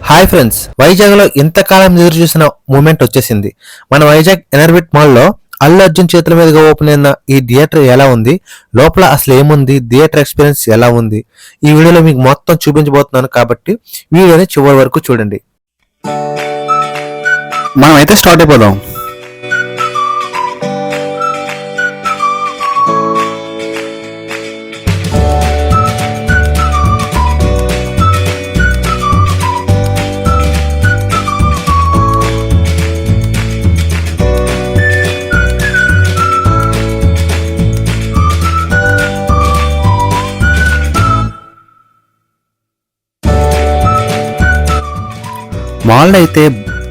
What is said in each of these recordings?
Hi friends, Vizag లో ఇంతకాలం ఎదురు చూసిన మూమెంట్ వచ్చేసింది. మన వైజాగ్ ఎనర్బిట్ మాల్ లో అల్లు అర్జున్ చేతుల మీదుగా ఓపెన్ అయిన ఈ థియేటర్ ఎలా ఉంది, లోపల అసలు ఏముంది, థియేటర్ ఎక్స్పీరియన్స్ ఎలా ఉంది, ఈ వీడియోలో మీకు మొత్తం చూపించబోతున్నాను. కాబట్టి వీడియోని చివరి వరకు చూడండి. మనం అయితే స్టార్ట్ అయిపోదాం. మాల్ అయితే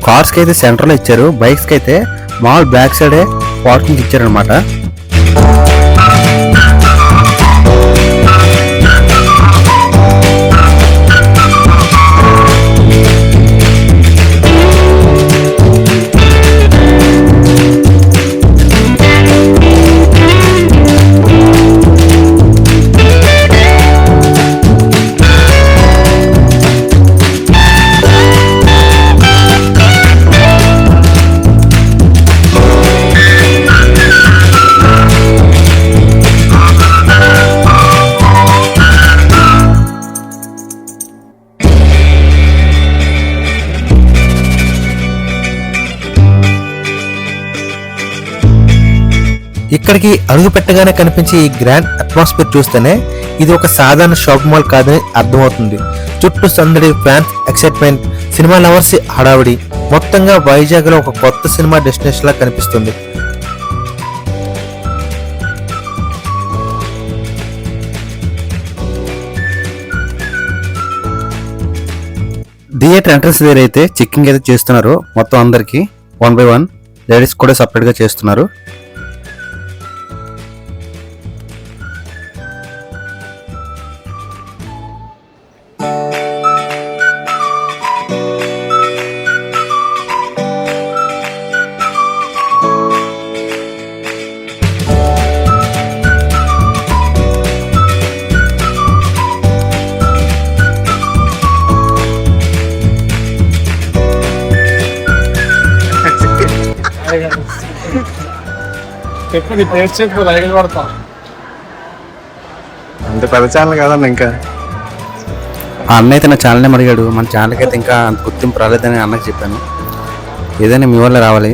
కార్స్ కి అయితే సెంటర్ లో ఇచ్చారు, బైక్స్ కి అయితే మాల్ బ్యాక్ సైడే పార్కింగ్ ఇచ్చారు అనమాట. ఇక్కడికి అడుగు పెట్టగానే కనిపించే ఈ గ్రాండ్ అట్మాస్ఫియర్ చూస్తేనే ఇది ఒక సాధారణ షాపింగ్ మాల్ కాదని అర్థమవుతుంది. చుట్టూ సందడి, ఫ్యాన్స్ ఎక్సైట్మెంట్, సినిమా లవర్స్ హడావిడి, మొత్తంగా వైజాగ్ లో ఒక కొత్త సినిమా డెస్టినేషన్ లా కనిపిస్తుంది. థియేటర్ ఎంట్రన్స్ దగ్గర అయితే చెక్కింగ్ అయితే చేస్తున్నారు. మొత్తం అందరికి 1 by 1, లేడీస్ కూడా సపరేట్ గా చేస్తున్నారు. అంత పెద్ద ఛానల్ కాదన్న. ఇంకా ఆ అన్న అయితే నా ఛానల్నే అడిగాడు. మన ఛానల్కి అయితే ఇంకా అంత గుర్తింపు రాలేదని అన్నకి చెప్పాను. ఏదైనా మీ వల్ల రావాలి.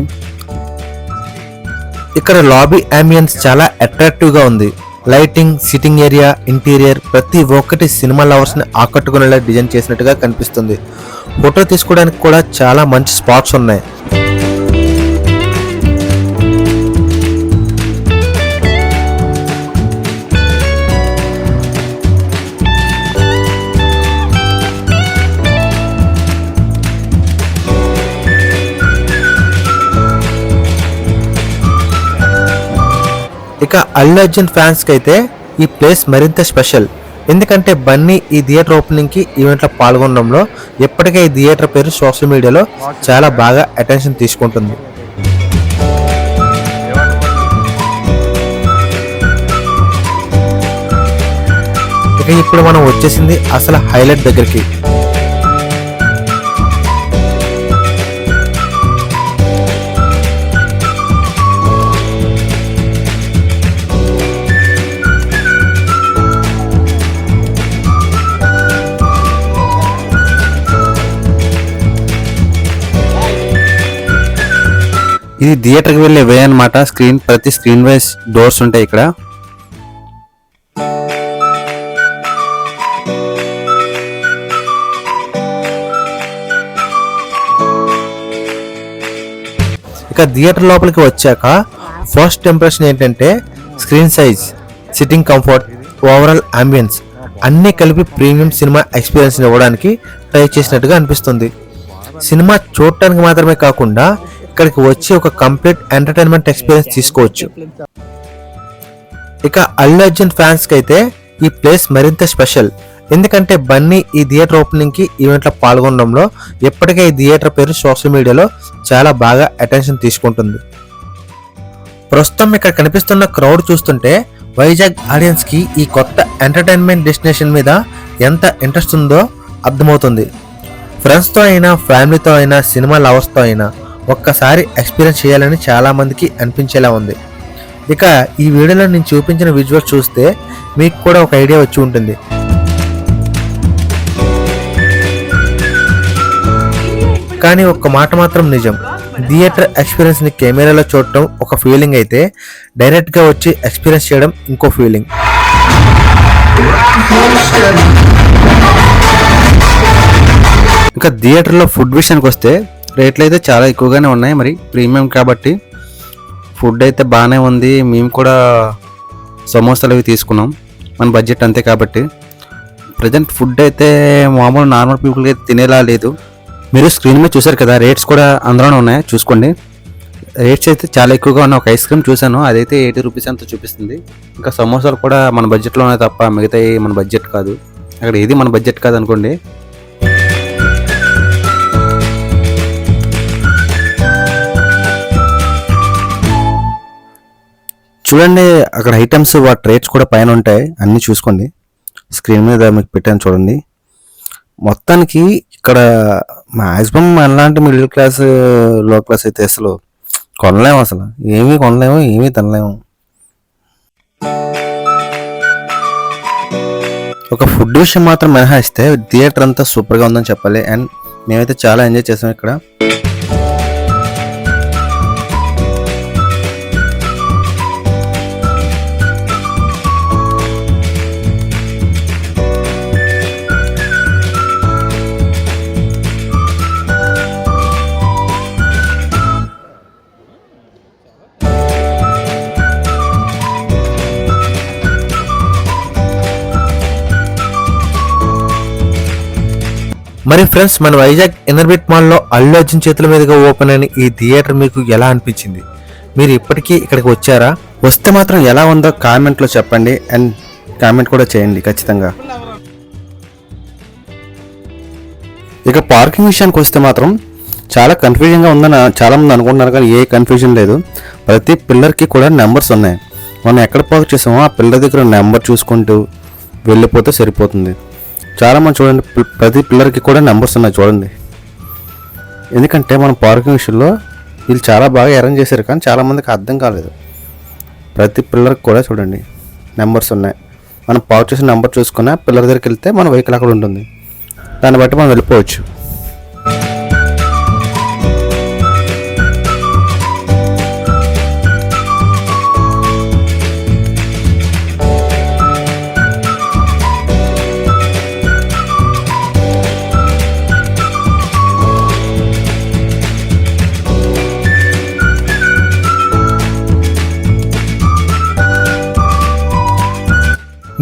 ఇక్కడ లాబీ అంబియన్స్ చాలా అట్రాక్టివ్ గా ఉంది. లైటింగ్, సిట్టింగ్ ఏరియా, ఇంటీరియర్ ప్రతి ఒక్కటి సినిమా లవర్స్ ని ఆకట్టుకునేలా డిజైన్ చేసినట్టుగా కనిపిస్తుంది. ఫోటో తీసుకోవడానికి కూడా చాలా మంచి స్పాట్స్ ఉన్నాయి. ఇక అల్లు అర్జున్ ఫ్యాన్స్ కి అయితే ఈ ప్లేస్ మరింత స్పెషల్. ఎందుకంటే బన్నీ ఈ థియేటర్ ఓపెనింగ్ కి ఈవెంట్ లో పాల్గొనడంలో ఎప్పటికే ఈ థియేటర్ పేరు సోషల్ మీడియాలో చాలా బాగా అటెన్షన్ తీసుకుంటుంది. ఇక ఇప్పుడు మనం వచ్చేసింది అసలు హైలైట్ దగ్గరికి. ఇది థియేటర్కి వెళ్ళే వే అనమాట. ప్రతి స్క్రీన్ వైజ్ డోర్స్ ఉంటాయి ఇక్కడ. ఇక థియేటర్ లోపలికి వచ్చాక ఫస్ట్ ఇంప్రెషన్ ఏంటంటే screen size, sitting comfort, overall ambience అన్నీ కలిపి ప్రీమియం సినిమా ఎక్స్పీరియన్స్ ఇవ్వడానికి ట్రై చేసినట్టుగా అనిపిస్తుంది. సినిమా చూడటానికి మాత్రమే కాకుండా ఇక్కడికి వచ్చి ఒక కంప్లీట్ ఎంటర్టైన్మెంట్ ఎక్స్పీరియన్స్ తీసుకోవచ్చు. ఇక అల్లు అర్జున్ ఫ్యాన్స్ కి అయితే ఈ ప్లేస్ మరింత స్పెషల్. ఎందుకంటే బన్నీ ఈ థియేటర్ ఓపెనింగ్ కి ఈవెంట్ లో పాల్గొనడంలో ఎప్పటికే ఈ థియేటర్ పేరు సోషల్ మీడియాలో చాలా బాగా అటెన్షన్ తీసుకుంటుంది. ప్రస్తుతం ఇక్కడ కనిపిస్తున్న క్రౌడ్ చూస్తుంటే వైజాగ్ ఆడియన్స్ కి ఈ కొత్త ఎంటర్టైన్మెంట్ డెస్టినేషన్ మీద ఎంత ఇంట్రెస్ట్ ఉందో అర్థమవుతుంది. ఫ్రెండ్స్తో అయినా ఫ్యామిలీతో అయినా సినిమా లవర్స్తో అయినా ఒక్కసారి ఎక్స్పీరియన్స్ చేయాలని చాలామందికి అనిపించేలా ఉంది. ఇక ఈ వీడియోలో నేను చూపించిన విజువల్స్ చూస్తే మీకు కూడా ఒక ఐడియా వచ్చి ఉంటుంది. కానీ ఒక్క మాట మాత్రం నిజం, థియేటర్ ఎక్స్పీరియన్స్ని కెమెరాలో చూడటం ఒక ఫీలింగ్ అయితే డైరెక్ట్గా వచ్చి ఎక్స్పీరియన్స్ చేయడం ఇంకో ఫీలింగ్. ఇంకా థియేటర్లో ఫుడ్ విషయానికి వస్తే రేట్లు అయితే చాలా ఎక్కువగానే ఉన్నాయి. మరి ప్రీమియం కాబట్టి ఫుడ్ అయితే బాగానే ఉంది. మేము కూడా సమోసాలు అవి తీసుకున్నాం, మన బడ్జెట్ అంతే కాబట్టి. ప్రజెంట్ ఫుడ్ అయితే మామూలు నార్మల్ పీపుల్కి అయితే తినేలా లేదు. మీరు స్క్రీన్ మీద చూసారు కదా, రేట్స్ కూడా అందులోనే ఉన్నాయి, చూసుకోండి. రేట్స్ అయితే చాలా ఎక్కువగా ఉన్నాయి. ఒక ఐస్ క్రీమ్ చూశాను, అదైతే 80 రూపీస్ అంతా చూపిస్తుంది. ఇంకా సమోసాలు కూడా మన బడ్జెట్లో ఉన్నాయి తప్ప మిగతా మన బడ్జెట్ కాదు. అక్కడ ఏది మన బడ్జెట్ కాదు అనుకోండి. చూడండి, అక్కడ ఐటమ్స్ వాటి రేట్స్ కూడా పైన ఉంటాయి, అన్నీ చూసుకోండి. స్క్రీన్ మీద మీకు పెట్టాను చూడండి. మొత్తానికి ఇక్కడ మ్యాక్సిమం అలాంటి మిడిల్ క్లాస్ లో క్లాస్ అయితే అసలు కొనలేము, అసలు ఏమీ కొనలేము, ఏమీ తినలేము. ఒక ఫుడ్ విషయం మాత్రం మినహాయిస్తే థియేటర్ అంతా సూపర్గా ఉందని చెప్పాలి. అండ్ మేమైతే చాలా ఎంజాయ్ చేసాం ఇక్కడ. మరి ఫ్రెండ్స్, మన వైజాగ్ ఇన్నర్బిట్ మాల్లో అల్లు అర్జున్ చేతుల మీదుగా ఓపెన్ అయిన ఈ థియేటర్ మీకు ఎలా అనిపించింది? మీరు ఇప్పటికీ ఇక్కడికి వచ్చారా? వస్తే మాత్రం ఎలా ఉందో కామెంట్లో చెప్పండి. అండ్ కామెంట్ కూడా చేయండి ఖచ్చితంగా. ఇక పార్కింగ్ విషయానికి వస్తే మాత్రం చాలా కన్ఫ్యూజన్గా ఉందని చాలామంది అనుకుంటున్నారు, కానీ ఏ కన్ఫ్యూజన్ లేదు. ప్రతి పిల్లర్కి కూడా నెంబర్స్ ఉన్నాయి. మనం ఎక్కడ పార్క్ చేసామో ఆ పిల్లర్ దగ్గర నెంబర్ చూసుకుంటూ వెళ్ళిపోతే సరిపోతుంది. చాలామంది చూడండి, ప్రతి పిల్లర్కి కూడా నెంబర్స్ ఉన్నాయి చూడండి. ఎందుకంటే మన పార్కింగ్ విషయంలో వీళ్ళు చాలా బాగా అరేంజ్ చేశారు, కానీ చాలామందికి అర్థం కాలేదు. ప్రతి పిల్లర్కి కూడా చూడండి నెంబర్స్ ఉన్నాయి. మనం పార్క్ చేసిన నెంబర్ చూసుకున్న పిల్లర్ దగ్గరికి వెళ్తే మన వెహికల్ అక్కడ ఉంటుంది, దాన్ని బట్టి మనం వెళ్ళిపోవచ్చు.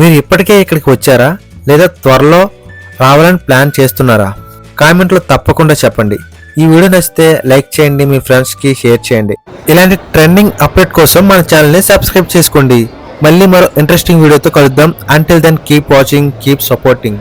మీరు ఇప్పటికే ఇక్కడికి వచ్చారా, లేదా త్వరలో రావాలని ప్లాన్ చేస్తున్నారా? కామెంట్లో తప్పకుండా చెప్పండి. ఈ వీడియో నచ్చితే లైక్ చేయండి, మీ ఫ్రెండ్స్కి షేర్ చేయండి. ఇలాంటి ట్రెండింగ్ అప్డేట్ కోసం మన ఛానల్ని సబ్స్క్రైబ్ చేసుకోండి. మళ్ళీ మరో ఇంట్రెస్టింగ్ వీడియోతో కలుద్దాం. Until then keep watching, keep supporting.